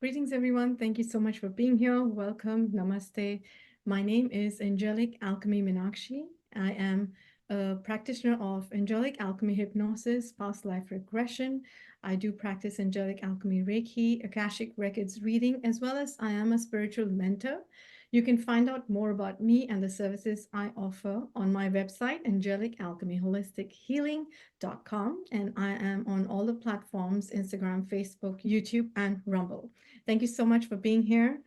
Greetings, everyone. Thank you so much for being here. Welcome. Namaste. My name is Angelic Alchemy Meenakshi. I am a practitioner of Angelic Alchemy Hypnosis, Past Life Regression. I do practice Angelic Alchemy Reiki, Akashic Records reading, as well as I am a spiritual mentor. You can find out more about me and the services I offer on my website, Angelic Alchemy Holistic Healing.com. And I am on all the platforms, Instagram, Facebook, YouTube, and Rumble. Thank you so much for being here.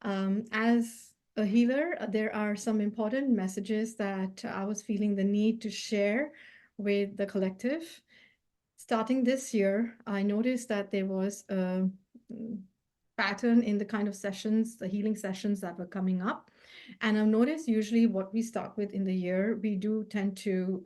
As a healer, there are some important messages that I was feeling the need to share with the collective. Starting this year, I noticed that there was a pattern in the kind of sessions, the healing sessions that were coming up. And I've noticed usually what we start with in the year, we do tend to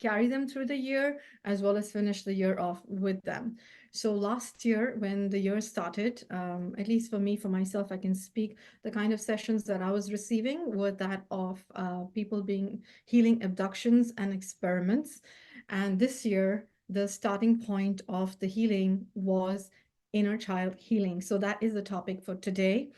carry them through the year as well as finish the year off with them. So last year, when the year started, at least for me, for myself, I can speak, the kind of sessions that I was receiving were that of people being healing abductions and experiments. And this year, the starting point of the healing was inner child healing. So that is the topic for today.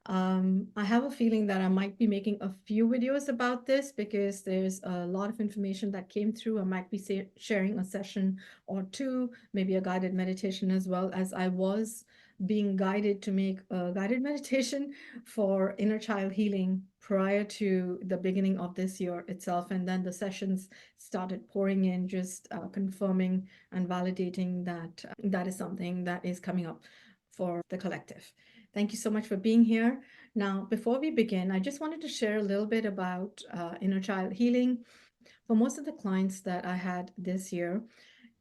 I have a feeling that I might be making a few videos about this because there's a lot of information that came through. I might be sharing a session or two, maybe a guided meditation as well, as I was being guided to make a guided meditation for inner child healing prior to the beginning of this year itself. And then the sessions started pouring in, just confirming and validating that that is something that is coming up for the collective. Thank you so much for being here. Now, before we begin, I just wanted to share a little bit about inner child healing. For most of the clients that I had this year,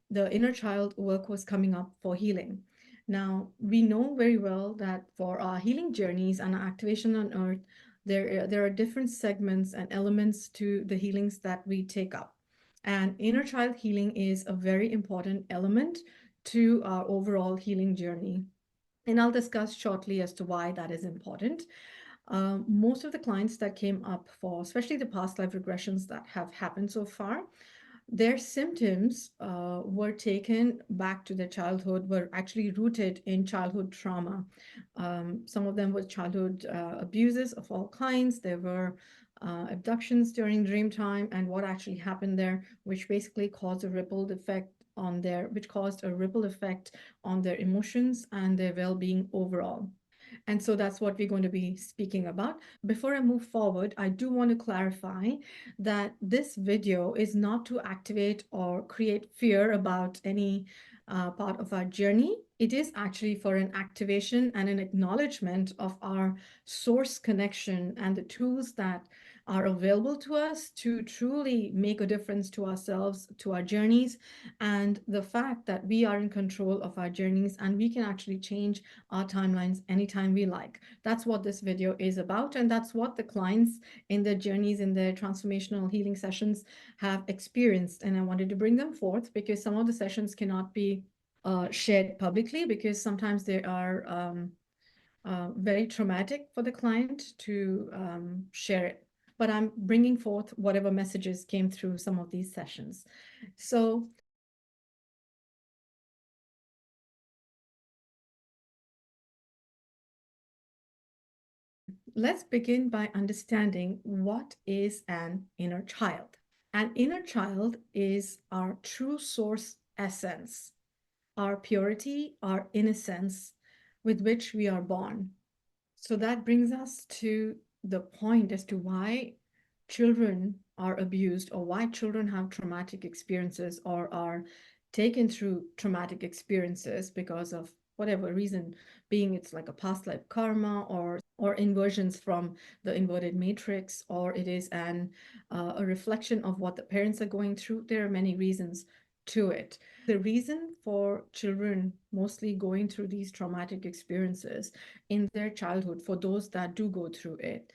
the inner child work was coming up for healing. Now, we know very well that for our healing journeys and our activation on earth, there are different segments and elements to the healings that we take up. And inner child healing is a very important element to our overall healing journey. And I'll discuss shortly as to why that is important. Most of the clients that came up for, especially the past life regressions that have happened so far, their symptoms were taken back to their childhood, were actually rooted in childhood trauma. Some of them were childhood abuses of all kinds. There were abductions during dream time, and what actually happened there, which basically caused a ripple effect on their emotions and their well-being overall. And so that's what we're going to be speaking about. Before I move forward, I do want to clarify that this video is not to activate or create fear about any part of our journey. It is actually for an activation and an acknowledgement of our source connection and the tools that are available to us to truly make a difference to ourselves, to our journeys, and the fact that we are in control of our journeys and we can actually change our timelines anytime we like. That's what this video is about, and that's what the clients in their journeys, in their transformational healing sessions have experienced. And I wanted to bring them forth because some of the sessions cannot be shared publicly because sometimes they are very traumatic for the client to share it. But I'm bringing forth whatever messages came through some of these sessions. So let's begin by understanding what is an inner child. An inner child is our true source essence, our purity, our innocence with which we are born. So that brings us to the point as to why children are abused or why children have traumatic experiences or are taken through traumatic experiences because of whatever reason, being it's like a past life karma or inversions from the inverted matrix, or it is a reflection of what the parents are going through. There are many reasons to it. The reason for children mostly going through these traumatic experiences in their childhood, for those that do go through it,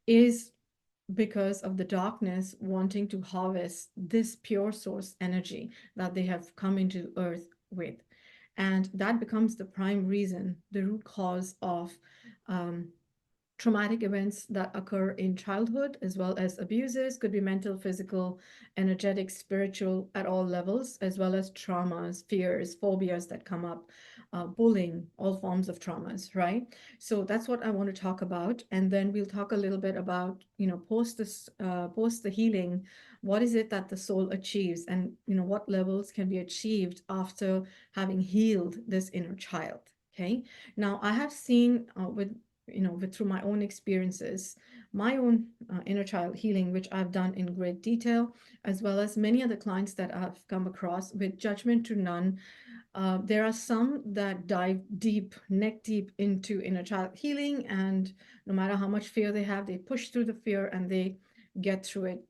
is because of the darkness wanting to harvest this pure source energy that they have come into earth with. And that becomes the prime reason, the root cause of traumatic events that occur in childhood, as well as abuses, could be mental, physical, energetic, spiritual, at all levels, as well as traumas, fears, phobias that come up bullying, all forms of traumas, right? So that's what I want to talk about. And then we'll talk a little bit about, post the healing, what is it that the soul achieves, and, what levels can be achieved after having healed this inner child. Okay. Now, I have seen through my own experiences, my own inner child healing, which I've done in great detail, as well as many other clients that I've come across with judgment to none. There are some that dive deep, neck deep into inner child healing, and no matter how much fear they have, they push through the fear and they get through it.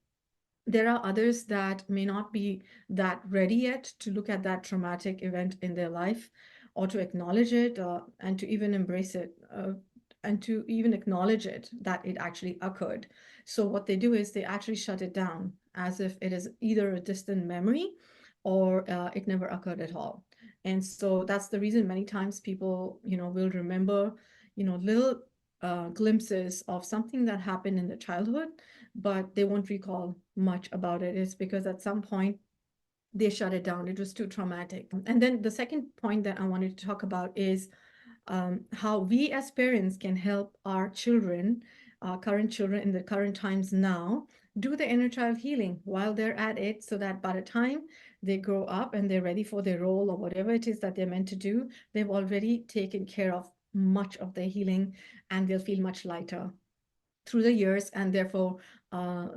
There are others that may not be that ready yet to look at that traumatic event in their life, or to acknowledge it, and to even embrace it, and to even acknowledge it that it actually occurred. So what they do is they actually shut it down as if it is either a distant memory or it never occurred at all. And so that's the reason many times people, will remember, little glimpses of something that happened in their childhood, but they won't recall much about it. It's because at some point they shut it down. It was too traumatic. And then the second point that I wanted to talk about is how we as parents can help our children, current children in the current times now, do the inner child healing while they're at it, so that by the time they grow up and they're ready for their role or whatever it is that they're meant to do, they've already taken care of much of their healing, and they'll feel much lighter through the years, and therefore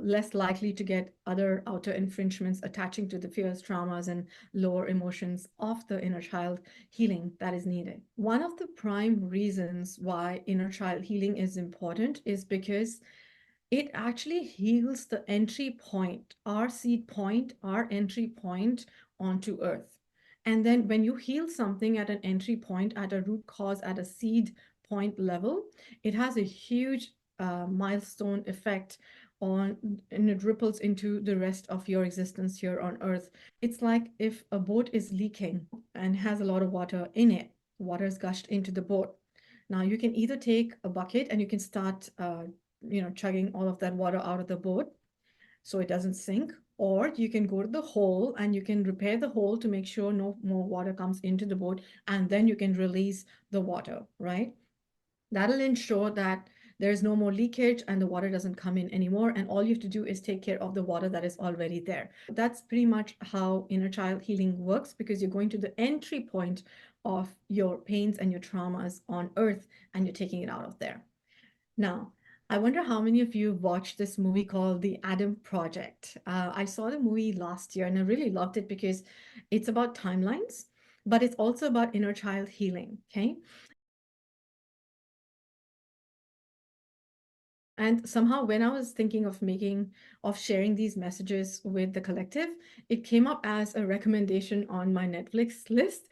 less likely to get other outer infringements attaching to the fears, traumas, and lower emotions of the inner child healing that is needed. One of the prime reasons why inner child healing is important is because it actually heals the entry point, our seed point, our entry point onto earth. And then when you heal something at an entry point, at a root cause, at a seed point level, it has a huge milestone effect on, and it ripples into the rest of your existence here on earth. It's like if a boat is leaking and has a lot of water in it, water is gushed into the boat. Now you can either take a bucket and you can start chugging all of that water out of the boat so it doesn't sink, or you can go to the hole and you can repair the hole to make sure no more water comes into the boat, and then you can release the water, right? That'll ensure that there's no more leakage and the water doesn't come in anymore, and all you have to do is take care of the water that is already there. That's pretty much how inner child healing works, because you're going to the entry point of your pains and your traumas on earth, and you're taking it out of there. Now, I wonder how many of you watched this movie called The Adam Project. I saw the movie last year and I really loved it because it's about timelines, but it's also about inner child healing. Okay. And somehow, when I was thinking of sharing these messages with the collective, it came up as a recommendation on my Netflix list.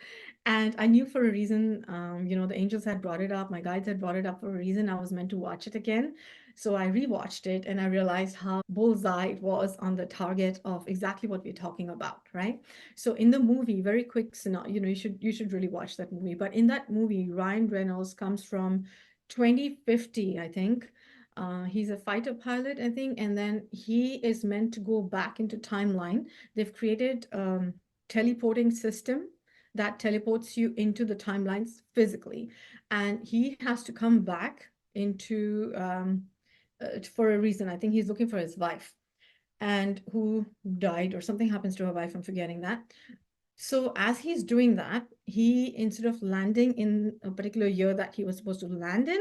And I knew for a reason, the angels had brought it up, my guides had brought it up for a reason. I was meant to watch it again. So I rewatched it and I realized how bullseye it was on the target of exactly what we're talking about, right? So in the movie, very quick scenario, you should really watch that movie. But in that movie, Ryan Reynolds comes from 2050, I think. He's a fighter pilot, I think, and then he is meant to go back into timeline. They've created teleporting system that teleports you into the timelines physically, and he has to come back into for a reason. I think he's looking for his wife, and who died or something happens to her wife. I'm forgetting that. So as he's doing that, he, instead of landing in a particular year that he was supposed to land in,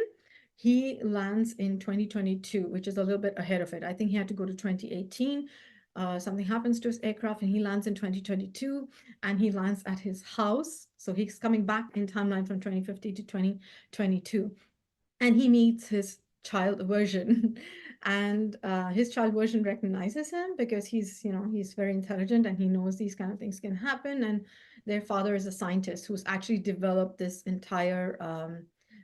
he lands in 2022, which is a little bit ahead of it. I think he had to go to 2018. Something happens to his aircraft and he lands in 2022, and he lands at his house. So he's coming back in timeline from 2050 to 2022, and he meets his child version. And his child version recognizes him because he's very intelligent and he knows these kind of things can happen. And their father is a scientist who's actually developed this entire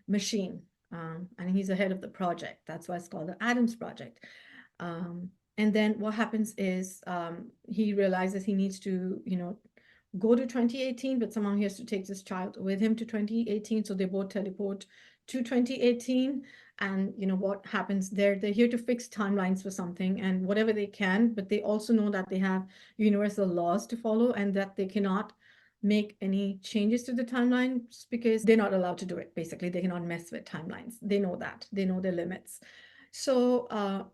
machine, and he's the head of the project. That's why it's called the Adams Project. And then what happens is he realizes he needs to go to 2018, but somehow he has to take this child with him to 2018. So they both teleport to 2018. And what happens there? They're here to fix timelines for something and whatever they can, but they also know that they have universal laws to follow and that they cannot make any changes to the timelines because they're not allowed to do it. Basically, they cannot mess with timelines. They know that. They know their limits. So,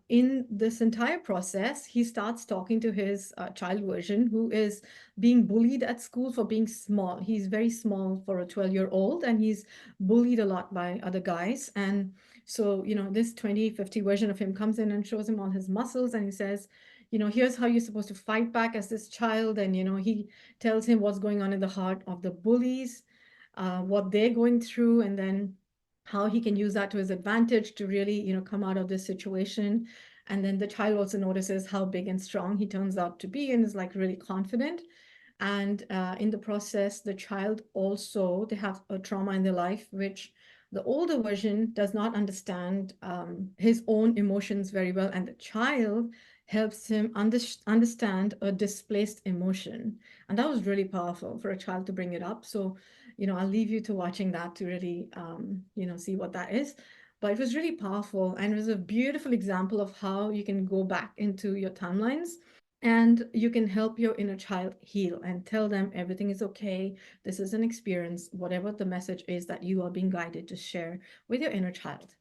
in this entire process, he starts talking to his child version who is being bullied at school for being small. He's very small for a 12-year-old, and he's bullied a lot by other guys. And so, this 2050 version of him comes in and shows him all his muscles, and he says, here's how you're supposed to fight back as this child. And, he tells him what's going on in the heart of the bullies, what they're going through, and then how he can use that to his advantage to really, come out of this situation. And then the child also notices how big and strong he turns out to be and is like really confident. And in the process, the child also, they have a trauma in their life, which the older version does not understand his own emotions very well. And the child helps him understand a displaced emotion. And that was really powerful for a child to bring it up. So, I'll leave you to watching that to really, see what that is. But it was really powerful, and it was a beautiful example of how you can go back into your timelines and you can help your inner child heal and tell them everything is okay. This is an experience, whatever the message is that you are being guided to share with your inner child.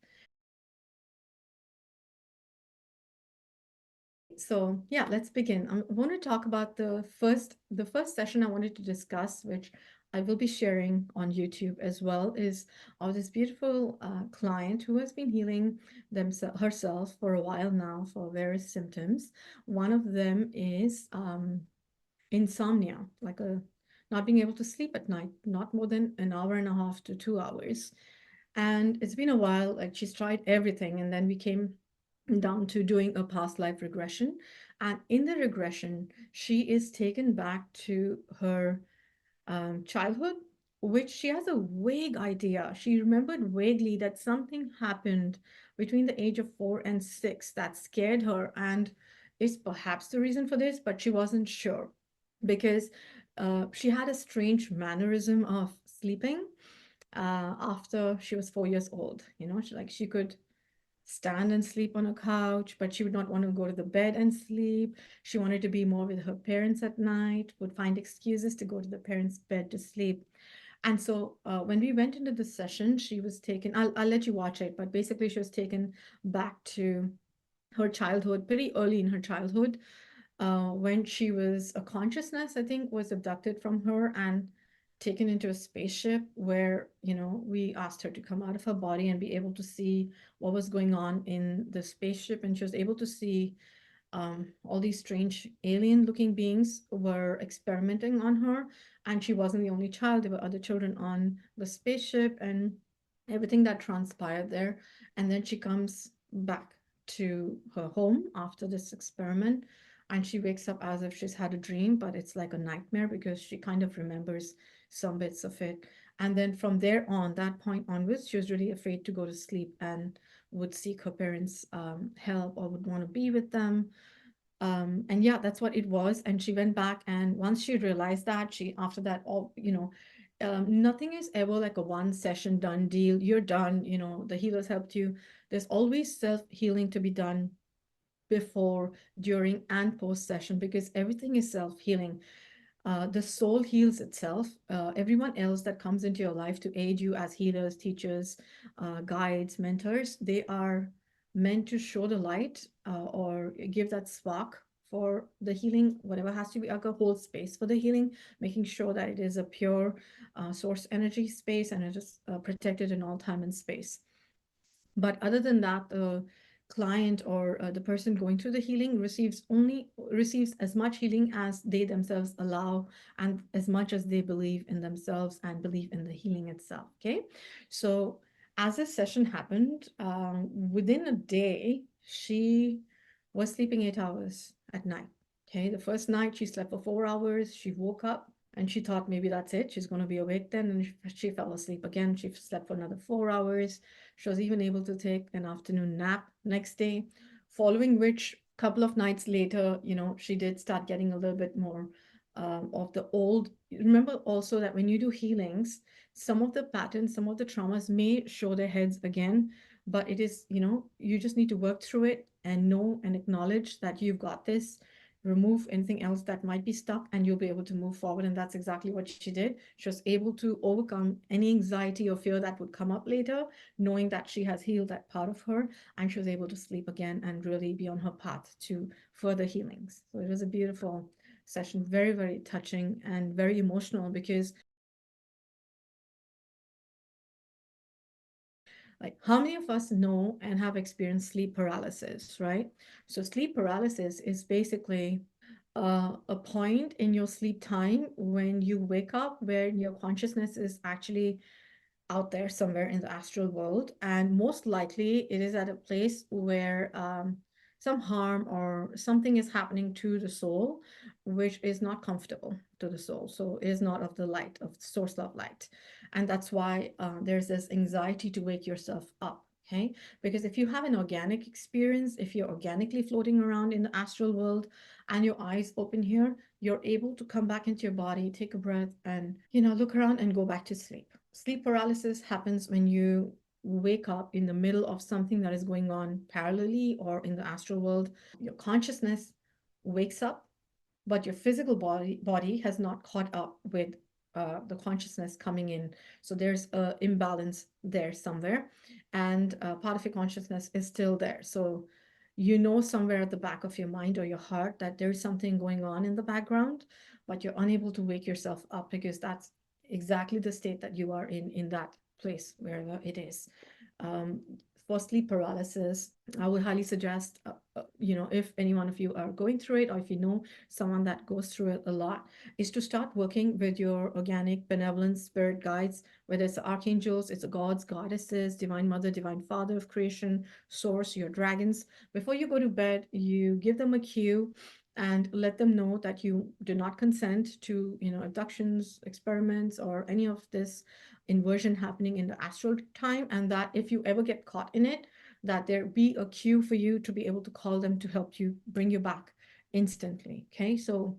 So yeah, let's begin. I want to talk about the first session I wanted to discuss, which I will be sharing on YouTube as well, is of this beautiful client who has been healing herself for a while now for various symptoms. One of them is insomnia, like a not being able to sleep at night, not more than an hour and a half to 2 hours. And it's been a while, like she's tried everything, and then we came down to doing a past life regression. And in the regression, she is taken back to her childhood, which she has a vague idea. She remembered vaguely that something happened between the age of 4 and 6 that scared her, and is perhaps the reason for this, but she wasn't sure because she had a strange mannerism of sleeping after she was 4 years old. She could stand and sleep on a couch, but she would not want to go to the bed and sleep. She wanted to be more with her parents at night, would find excuses to go to the parents' bed to sleep. And so when we went into the session, she was taken, I'll let you watch it, but basically she was taken back to her childhood, pretty early in her childhood, when she was a consciousness, I think, was abducted from her and taken into a spaceship where, we asked her to come out of her body and be able to see what was going on in the spaceship. And she was able to see all these strange alien looking beings were experimenting on her. And she wasn't the only child. There were other children on the spaceship and everything that transpired there. And then she comes back to her home after this experiment, and she wakes up as if she's had a dream, but it's like a nightmare because she kind of remembers some bits of it. And then from there on, that point onwards, she was really afraid to go to sleep and would seek her parents' help or would want to be with them. And yeah, that's what it was. And she went back, and once she realized that, she after that, all nothing is ever like a one session done deal. You're done. The healers helped you. There's always self healing to be done before, during, and post session because everything is self healing. The soul heals itself. Everyone else that comes into your life to aid you as healers, teachers, guides, mentors, they are meant to show the light or give that spark for the healing, whatever has to be, like a whole space for the healing, making sure that it is a pure source energy space and it is protected in all time and space. But other than that, the client or the person going through the healing receives as much healing as they themselves allow and as much as they believe in themselves and believe in the healing itself. Okay, so as this session happened, within a day, she was sleeping 8 hours at night. Okay, the first night she slept for 4 hours. She woke up and she thought maybe that's it. She's going to be awake then. And she fell asleep again. She slept for another 4 hours. She was even able to take an afternoon nap next day, following which, a couple of nights later, she did start getting a little bit more of the old. Remember also that when you do healings, some of the patterns, some of the traumas may show their heads again, but it is, you just need to work through it and know and acknowledge that you've got this. remove anything else that might be stuck, and you'll be able to move forward. And that's exactly what she did. She was able to overcome any anxiety or fear that would come up later, knowing that she has healed that part of her, and she was able to sleep again and really be on her path to further healings. So it was a beautiful session, very, very touching and very emotional, because like, how many of us know and have experienced sleep paralysis, right? So sleep paralysis is basically a point in your sleep time when you wake up where your consciousness is actually out there somewhere in the astral world. And most likely it is at a place where some harm or something is happening to the soul, which is not comfortable to the soul. So it is not of the light, of the source of light. And that's why there's this anxiety to wake yourself up. Okay, because if you have an organic experience, if you're organically floating around in the astral world and your eyes open here, you're able to come back into your body, take a breath, and look around and go back to sleep. Sleep paralysis happens when you wake up in the middle of something that is going on parallelly or in the astral world. Your consciousness wakes up, but your physical body has not caught up with the consciousness coming in. So there's a imbalance there somewhere, and part of your consciousness is still there. So somewhere at the back of your mind or your heart that there's something going on in the background, but you're unable to wake yourself up, because that's exactly the state that you are in that place, wherever it is. Um, for sleep paralysis, I would highly suggest, if any one of you are going through it, or if you know someone that goes through it a lot, is to start working with your organic benevolent spirit guides, whether it's the archangels, it's the gods, goddesses, divine mother, divine father of creation, source, your dragons. Before you go to bed, you give them a cue and let them know that you do not consent to, abductions, experiments, or any of this inversion happening in the astral time, and that if you ever get caught in it, that there be a cue for you to be able to call them to help you bring you back instantly. Okay, so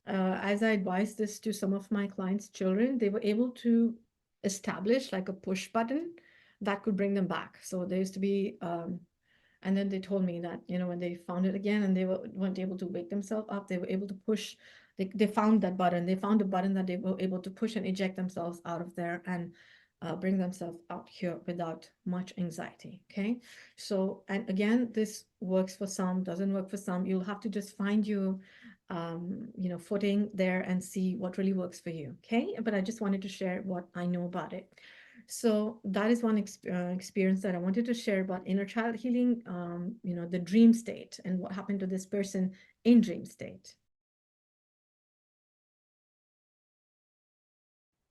as I advised this to some of my clients' children, they were able to establish like a push button that could bring them back. So there used to be and then they told me that, when they found it again and weren't able to wake themselves up, they were able to push, they found that button. They found a button that they were able to push and eject themselves out of there and bring themselves out here without much anxiety. Okay. So, and again, this works for some, doesn't work for some. You'll have to just find your, footing there and see what really works for you. Okay. But I just wanted to share what I know about it. So that is one experience that I wanted to share about inner child healing, the dream state and what happened to this person in dream state.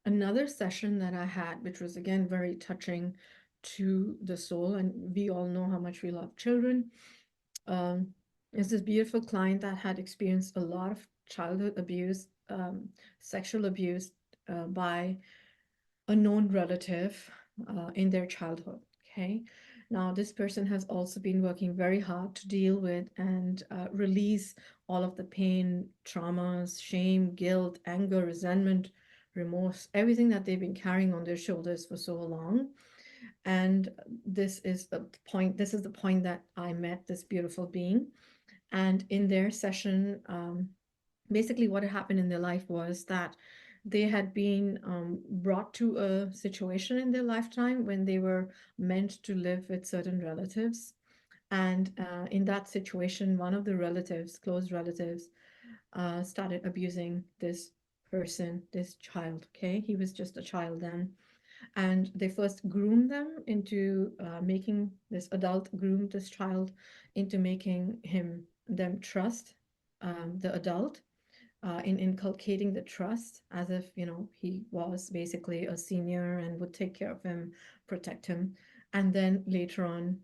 Another session that I had, which was again very touching to the soul, and we all know how much we love children, is this beautiful client that had experienced a lot of childhood abuse, sexual abuse by a known relative in their childhood. Okay. Now, this person has also been working very hard to deal with and release all of the pain, traumas, shame, guilt, anger, resentment, remorse, everything that they've been carrying on their shoulders for so long. And this is the point that I met this beautiful being. And in their session, basically what had happened in their life was that they had been brought to a situation in their lifetime when they were meant to live with certain relatives. And in that situation, one of the relatives, close relatives, started abusing this person, this child. Okay, he was just a child then. And they first groomed them into making this adult groomed this child into making them trust the adult, in inculcating the trust as if, he was basically a senior and would take care of him, protect him. And then later on,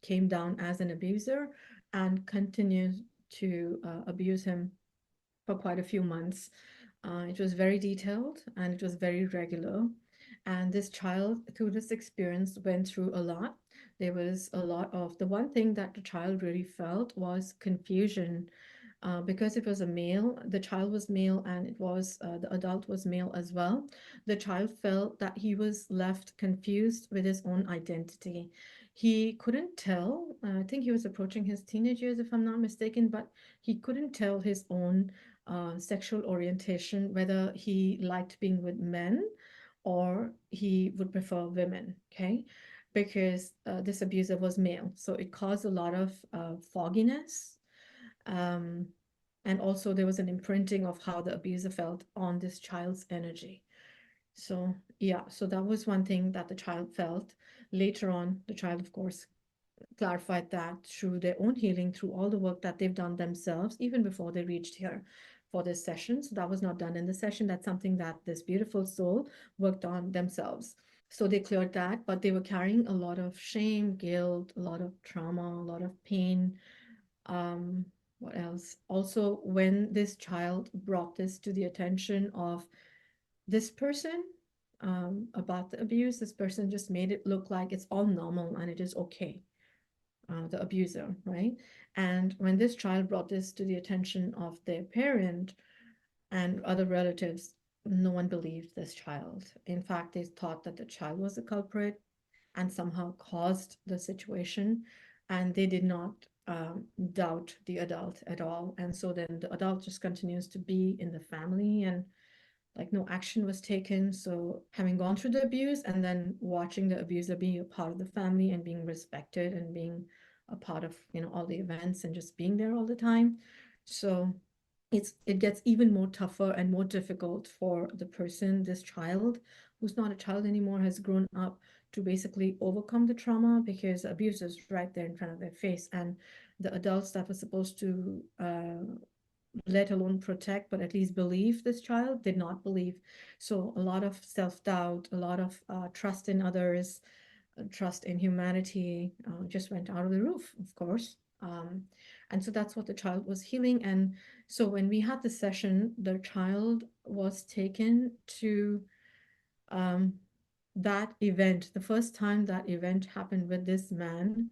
came down as an abuser and continued to abuse him for quite a few months. It was very detailed and it was very regular. And this child, through this experience, went through a lot. There was a lot of, the one thing that the child really felt was confusion, because it was a male, the child was male, and it was the adult was male as well. The child felt that he was left confused with his own identity. he couldn't tell. I think he was approaching his teenage years, if I'm not mistaken, but he couldn't tell his own sexual orientation, whether he liked being with men or he would prefer women, okay? Because this abuser was male. So it caused a lot of fogginess. Um, and also, there was an imprinting of how the abuser felt on this child's energy. So, yeah, so that was one thing that the child felt. Later on, the child, of course, clarified that through their own healing, through all the work that they've done themselves, even before they reached here for this session. So that was not done in the session. That's something that this beautiful soul worked on themselves. So they cleared that, but they were carrying a lot of shame, guilt, a lot of trauma, a lot of pain. Um, what else? Also, when this child brought this to the attention of this person about the abuse, this person just made it look like it's all normal and it is okay, the abuser, right? And when this child brought this to the attention of their parent and other relatives, no one believed this child. In fact, they thought that the child was the culprit and somehow caused the situation, and they did not doubt the adult at all. And so then the adult just continues to be in the family, and like no action was taken. So having gone through the abuse and then watching the abuser being a part of the family and being respected and being a part of, all the events and just being there all the time. So it gets even more tougher and more difficult for the person, this child, who's not a child anymore, has grown up to basically overcome the trauma because the abuse is right there in front of their face. And the adults that were supposed to let alone protect, but at least believe this child, did not believe. So a lot of self-doubt, a lot of trust in others, trust in humanity just went out of the roof, of course. And so that's what the child was healing. And so when we had the session, the child was taken to um, that event, the first time that event happened with this man,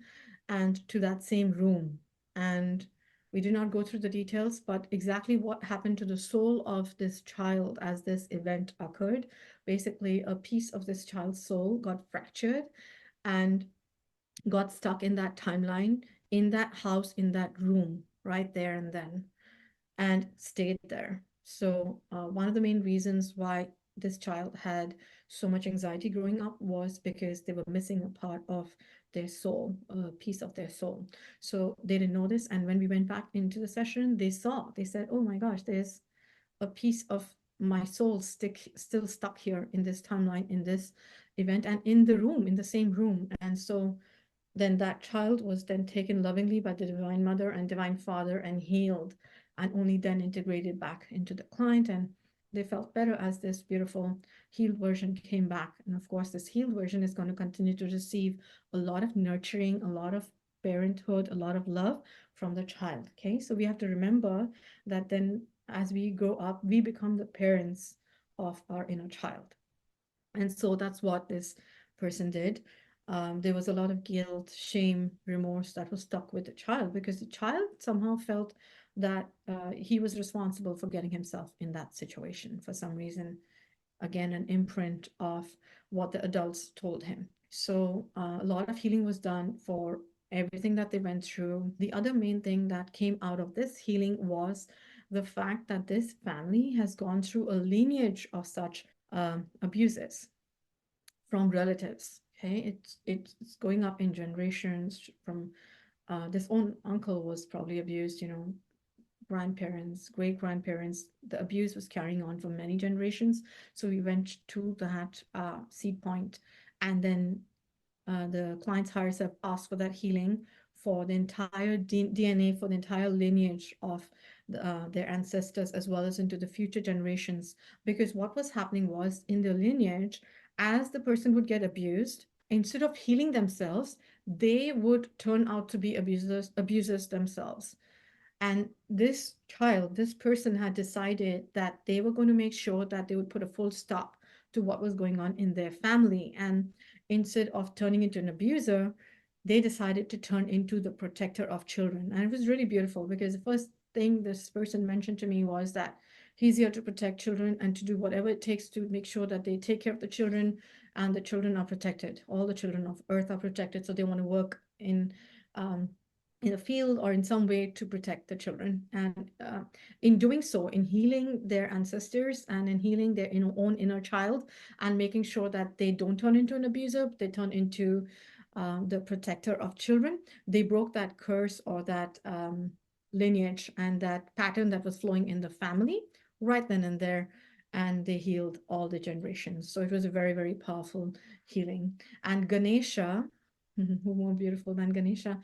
and to that same room. And we do not go through the details, but exactly what happened to the soul of this child as this event occurred. Basically, a piece of this child's soul got fractured and got stuck in that timeline, in that house, in that room, right there and then, and stayed there. So, one of the main reasons why this child had so much anxiety growing up was because they were missing a part of their soul, a piece of their soul. So they didn't know this. And when we went back into the session, they said, oh my gosh, there's a piece of my soul still stuck here in this timeline, in this event, and in the room, in the same room. And so then that child was then taken lovingly by the Divine Mother and Divine Father and healed, and only then integrated back into the client. And they felt better as this beautiful healed version came back. And of course, this healed version is going to continue to receive a lot of nurturing, a lot of parenthood, a lot of love from the child. Okay, so we have to remember that then as we grow up, we become the parents of our inner child. And so that's what this person did. There was a lot of guilt, shame, remorse that was stuck with the child because the child somehow felt that he was responsible for getting himself in that situation for some reason. Again, an imprint of what the adults told him. So a lot of healing was done for everything that they went through. The other main thing that came out of this healing was the fact that this family has gone through a lineage of such abuses from relatives. Okay, it's going up in generations from this own uncle was probably abused, grandparents, great grandparents. The abuse was carrying on for many generations. So we went to that seed point, and then the client's higher self asked for that healing for the entire DNA, for the entire lineage of their ancestors, as well as into the future generations. Because what was happening was in the lineage, as the person would get abused, instead of healing themselves, they would turn out to be abusers themselves. And this child, this person had decided that they were going to make sure that they would put a full stop to what was going on in their family. And instead of turning into an abuser, they decided to turn into the protector of children. And it was really beautiful because the first thing this person mentioned to me was that he's here to protect children and to do whatever it takes to make sure that they take care of the children and the children are protected. All the children of Earth are protected, so they want to work um, in a field or in some way to protect the children. And in doing so, in healing their ancestors and in healing their own inner child and making sure that they don't turn into an abuser, they turn into the protector of children. They broke that curse or that lineage and that pattern that was flowing in the family right then and there. And they healed all the generations. So it was a very, very powerful healing. And Ganesha, who more beautiful than Ganesha,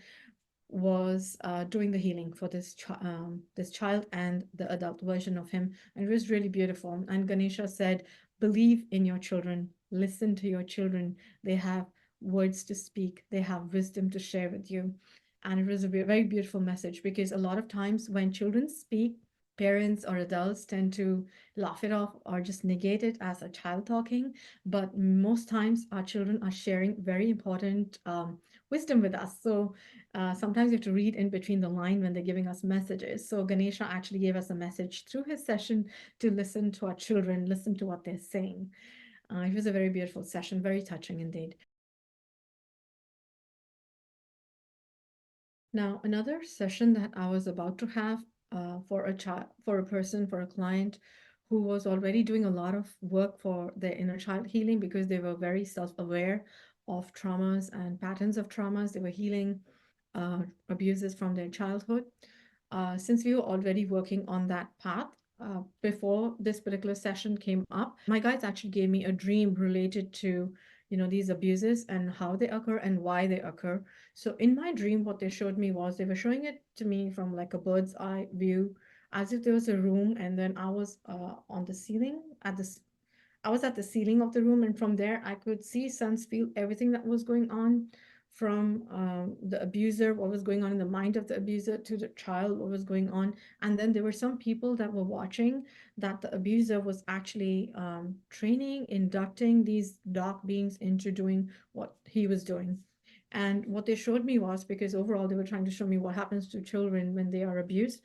was doing the healing for this child and the adult version of him, and it was really beautiful. And Ganesha said, "Believe in your children, listen to your children. They have words to speak. They have wisdom to share with you." And it was a very beautiful message because a lot of times when children speak, parents or adults tend to laugh it off or just negate it as a child talking. But most times our children are sharing very important wisdom with us. So sometimes you have to read in between the line when they're giving us messages. So Ganesha actually gave us a message through his session to listen to our children, listen to what they're saying. It was a very beautiful session, very touching indeed. Now, another session that I was about to have for a child, for a person, for a client who was already doing a lot of work for their inner child healing because they were very self-aware of traumas and patterns of traumas. They were healing abuses from their childhood. Since we were already working on that path, before this particular session came up, my guides actually gave me a dream related to, these abuses and how they occur and why they occur. So in my dream, what they showed me was they were showing it to me from like a bird's eye view, as if there was a room, and then I was on the ceiling at this. I was at the ceiling of the room, and from there I could see, sense, feel everything that was going on from the abuser, what was going on in the mind of the abuser, to the child, what was going on. And then there were some people that were watching that the abuser was actually training, inducting these dark beings into doing what he was doing. And what they showed me was, because overall they were trying to show me what happens to children when they are abused,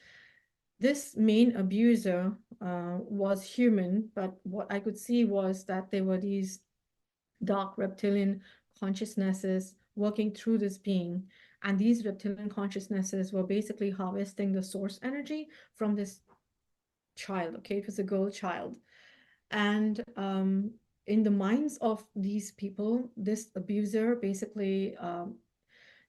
this main abuser was human, but what I could see was that there were these dark reptilian consciousnesses working through this being. And these reptilian consciousnesses were basically harvesting the source energy from this child. Okay, it was a girl child. And in the minds of these people, this abuser basically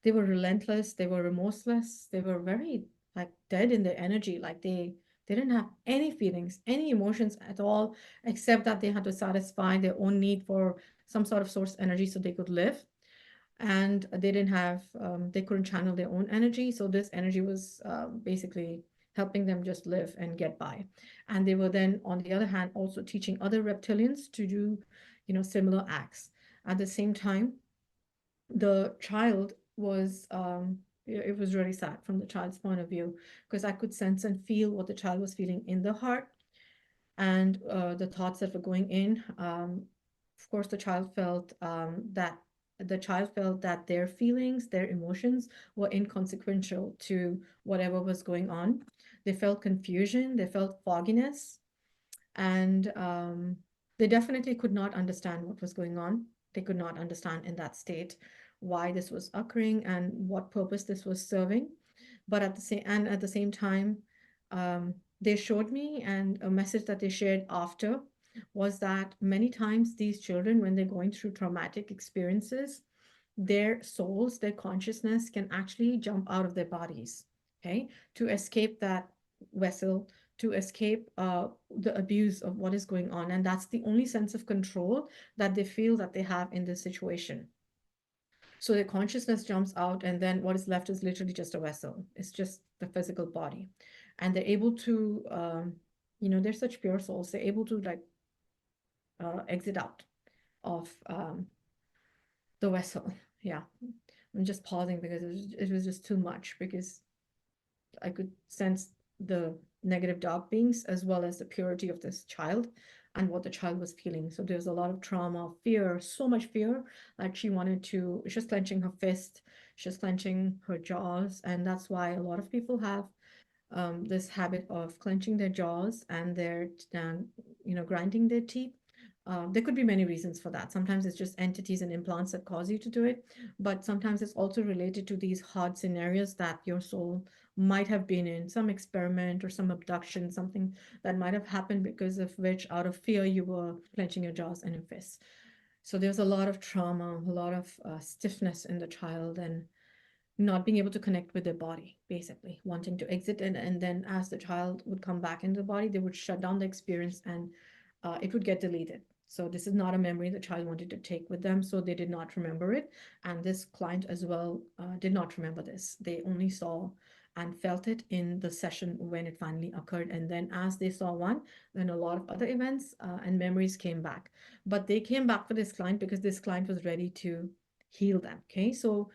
they were relentless, they were remorseless, they were very like dead in their energy, like they didn't have any feelings, any emotions at all, except that they had to satisfy their own need for some sort of source energy so they could live. And they didn't have they couldn't channel their own energy, so this energy was basically helping them just live and get by. And they were then, on the other hand, also teaching other reptilians to do, similar acts. At the same time, the child was it was really sad from the child's point of view, because I could sense and feel what the child was feeling in the heart, and the thoughts that were going in. Of course, the child felt that their feelings, their emotions were inconsequential to whatever was going on. They felt confusion, they felt fogginess, and they definitely could not understand what was going on. They could not understand in that state why this was occurring and what purpose this was serving. But at the same time, they showed me, and a message that they shared after was that many times these children, when they're going through traumatic experiences, their souls, their consciousness can actually jump out of their bodies, okay, to escape that vessel, to escape the abuse of what is going on. And that's the only sense of control that they feel that they have in this situation. So their consciousness jumps out, and then what is left is literally just a vessel. It's just the physical body. And they're able to, they're such pure souls, they're able to like exit out of the vessel. Yeah. I'm just pausing because it was just too much, because I could sense the negative dark beings as well as the purity of this child and what the child was feeling. So there's a lot of trauma, fear, so much fear that she was clenching her fist, she's clenching her jaws. And that's why a lot of people have this habit of clenching their jaws and they're, grinding their teeth There could be many reasons for that. Sometimes it's just entities and implants that cause you to do it, but sometimes it's also related to these hard scenarios that your soul might have been in, some experiment or some abduction, something that might have happened because of which, out of fear, you were clenching your jaws and your fists. So there's a lot of trauma, a lot of stiffness in the child, and not being able to connect with their body, basically wanting to exit. And then as the child would come back into the body, they would shut down the experience and it would get deleted. So this is not a memory the child wanted to take with them, so they did not remember it. And this client as well did not remember this. They only saw and felt it in the session when it finally occurred. And then as they saw one, then a lot of other events and memories came back. But they came back for this client because this client was ready to heal them. Okay, so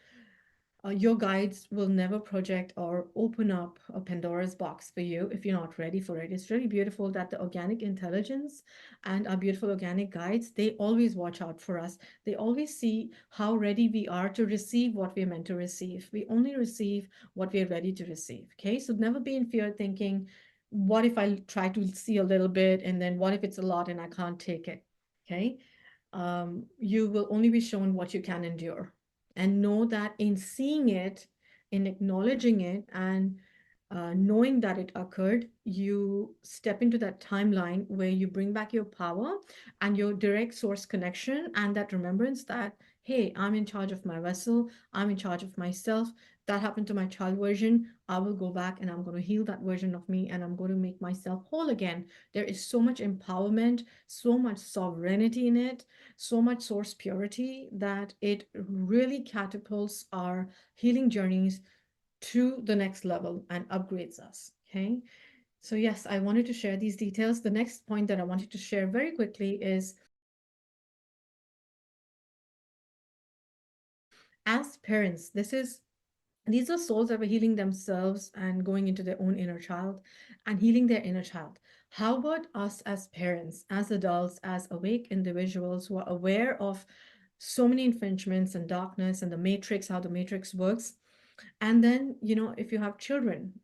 your guides will never project or open up a Pandora's box for you if you're not ready for it. It's really beautiful that the organic intelligence and our beautiful organic guides, they always watch out for us. They always see how ready we are to receive what we're meant to receive. We only receive what we're ready to receive. Okay, so never be in fear thinking, what if I try to see a little bit and then what if it's a lot and I can't take it? Okay, you will only be shown what you can endure. And know that in seeing it, in acknowledging it, and knowing that it occurred, you step into that timeline where you bring back your power and your direct source connection and that remembrance that, hey, I'm in charge of my vessel, I'm in charge of myself. That happened to my child version. I will go back and I'm going to heal that version of me and I'm going to make myself whole again. There is so much empowerment, so much sovereignty in it, so much source purity that it really catapults our healing journeys to the next level and upgrades us. Okay. So, yes, I wanted to share these details. The next point that I wanted to share very quickly is as parents, these are souls that were healing themselves and going into their own inner child and healing their inner child. How about us as parents, as adults, as awake individuals who are aware of so many infringements and darkness and the matrix, how the matrix works? And then, if you have children,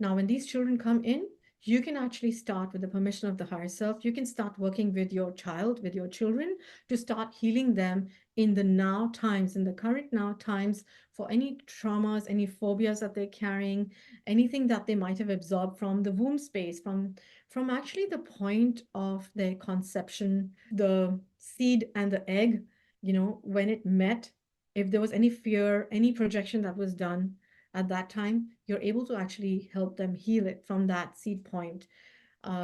now when these children come in, you can actually start with the permission of the higher self. You can start working with your child, with your children, to start healing them in the now times, in the current now times, for any traumas, any phobias that they're carrying, anything that they might have absorbed from the womb space, from actually the point of their conception, the seed and the egg, when it met, if there was any fear, any projection that was done at that time, you're able to actually help them heal it from that seed point.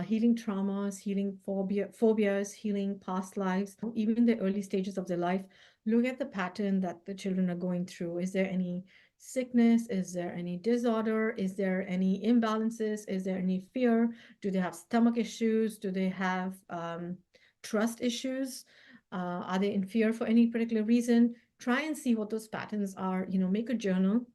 Healing traumas, healing phobias, healing past lives, even the early stages of their life. Look at the pattern that the children are going through. Is there any sickness? Is there any disorder? Is there any imbalances? Is there any fear? Do they have stomach issues? Do they have trust issues? Are they in fear for any particular reason? Try and see what those patterns are, make a journal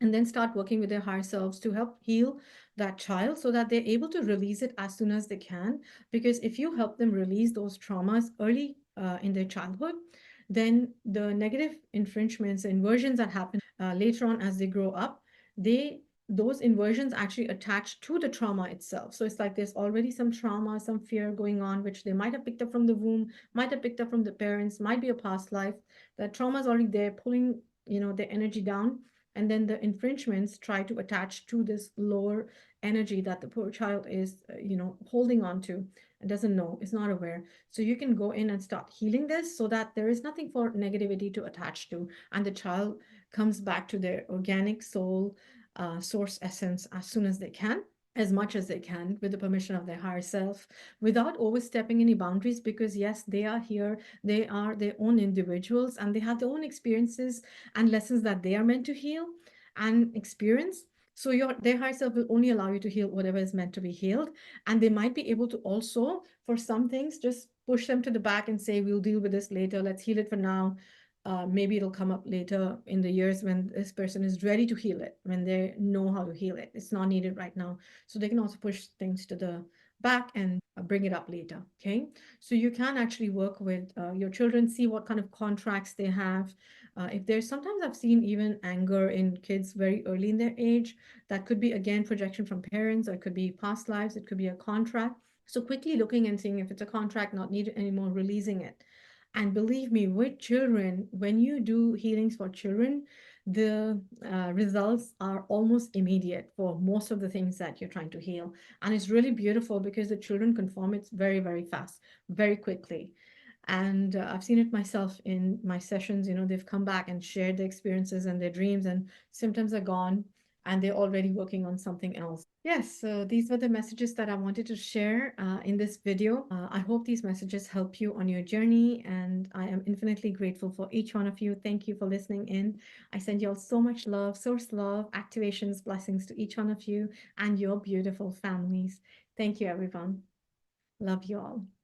and then start working with their higher selves to help heal that child so that they're able to release it as soon as they can. Because if you help them release those traumas early in their childhood, then the negative infringements, inversions that happen later on as they grow up, those inversions actually attach to the trauma itself. So it's like there's already some trauma, some fear going on, which they might have picked up from the womb, might have picked up from the parents, might be a past life. That trauma is already there, pulling, their energy down. And then the infringements try to attach to this lower energy that the poor child is, holding on to and doesn't know, is not aware. So you can go in and start healing this so that there is nothing for negativity to attach to. And the child comes back to their organic soul source essence as soon as they can, as much as they can, with the permission of their higher self, without overstepping any boundaries, because yes, they are here, they are their own individuals, and they have their own experiences and lessons that they are meant to heal and experience. So their higher self will only allow you to heal whatever is meant to be healed. And they might be able to also, for some things, just push them to the back and say, we'll deal with this later, let's heal it for now. Maybe it'll come up later in the years when this person is ready to heal it, when they know how to heal it. It's not needed right now. So they can also push things to the back and bring it up later. Okay. So you can actually work with your children, see what kind of contracts they have. If there's sometimes I've seen even anger in kids very early in their age, that could be again projection from parents, or it could be past lives, it could be a contract. So quickly looking and seeing if it's a contract not needed anymore, releasing it. And believe me, with children, when you do healings for children, the results are almost immediate for most of the things that you're trying to heal. And it's really beautiful because the children conform it very, very fast, very quickly. And I've seen it myself in my sessions. They've come back and shared their experiences and their dreams, and symptoms are gone, and they're already working on something else. Yes, so these were the messages that I wanted to share in this video. I hope these messages help you on your journey, and I am infinitely grateful for each one of you. Thank you for listening in. I send you all so much love, source love, activations, blessings to each one of you and your beautiful families. Thank you, everyone. Love you all.